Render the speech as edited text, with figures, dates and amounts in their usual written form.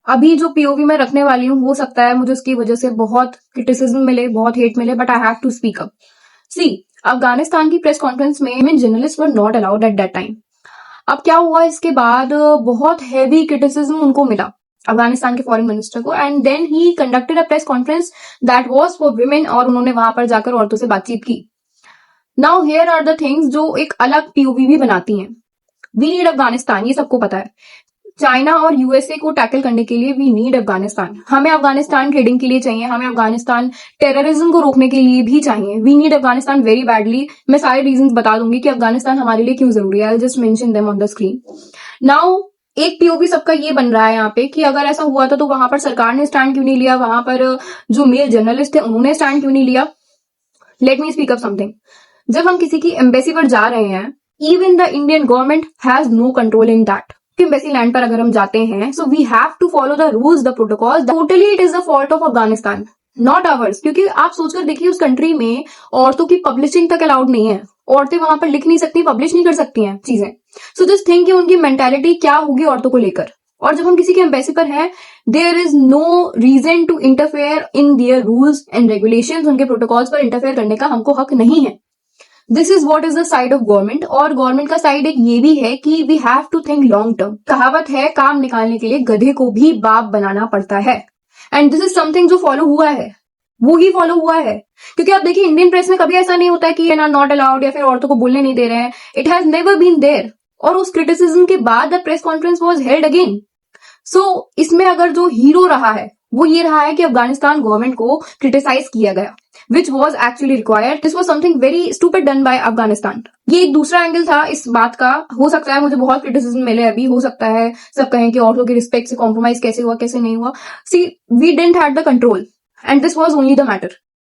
अभी जो पीओवी मैं रखने वाली हूँ, हो सकता है मुझे उसकी वजह से बहुत क्रिटिसिज्म मिले, बहुत हेट मिले, but I have to speak up. See, Afghanistan की प्रेस कॉन्फ्रेंस में journalist were not allowed at that time. अब क्या हुआ इसके बाद, बहुत हैवी क्रिटिसिज्म उनको मिला, अफगानिस्तान के फॉरेन मिनिस्टर को, and then he conducted a press conference that was for women, और उन्होंने वहां पर जाकर औरतों से बातचीत की। Now here are the things जो एक अलग पीओवी भी बनाती हैं। वी नीड अफगानिस्तान, ये सबको पता है। चाइना और यूएसए को टैकल करने के लिए वी नीड अफगानिस्तान। हमें अफगानिस्तान ट्रेडिंग के लिए चाहिए, हमें अफगानिस्तान टेररिज्म को रोकने के लिए भी चाहिए। We need Afghanistan very badly. मैं सारे रीजंस बता दूंगी कि अफगानिस्तान हमारे लिए क्यों जरूरी है। I just mention them on the screen now. एक पीओवी सबका ये बन रहा है यहाँ पे कि अगर ऐसा हुआ था तो वहां पर सरकार ने स्टैंड क्यों नहीं लिया, वहां पर जो मेल जर्नलिस्ट थे उन्होंने स्टैंड क्यों नहीं लिया। Let me speak up something. जब हम किसी की एम्बेसी पर जा रहे हैं, even the Indian government has no control in that. Embassy land पर अगर हम जाते हैं, so we have to follow the rules, the protocol. Totally it is the fault of Afghanistan, not ours. क्योंकि आप सोचकर देखिए, उस कंट्री में औरतों की पब्लिशिंग तक अलाउड नहीं है। औरतें वहां पर लिख नहीं सकती, पब्लिश नहीं कर सकती हैं चीजें। सो जस्ट थिंक कि उनकी मेंटालिटी क्या होगी औरतों को लेकर। और जब हम किसी के एम्बेसी पर हैं, there is no reason to interfere in their rules and regulations. उनके प्रोटोकॉल्स पर इंटरफेयर करने का हमको हक नहीं है। This is what is the side of government. और गवर्नमेंट का साइड एक ये भी है कि we have to think long term. कहावत है, काम निकालने के लिए गधे को भी बाप बनाना पड़ता है। एंड दिस इज समथिंग जो फॉलो हुआ है, वो ही फॉलो हुआ है। क्योंकि आप देखिए, इंडियन प्रेस में कभी ऐसा नहीं होता कि नॉट अलाउड या फिर औरतों को बोलने नहीं दे रहे हैं। It has never been there. और उस क्रिटिसिज्म के बाद the press conference was held again. So इसमें अगर जो हीरो रहा है वो ये रहा है कि अफगानिस्तान गवर्नमेंट को क्रिटिसाइज किया गया, which was actually required. This was something very stupid done by Afghanistan. ये एक दूसरा एंगल था इस बात का। हो सकता है मुझे बहुत क्रिटिसिज्म मिले अभी, हो सकता है सब कहें कि औरतों की रिस्पेक्ट से कॉम्प्रोमाइज कैसे हुआ, कैसे नहीं हुआ। See, we didn't had the control and this was only the matter.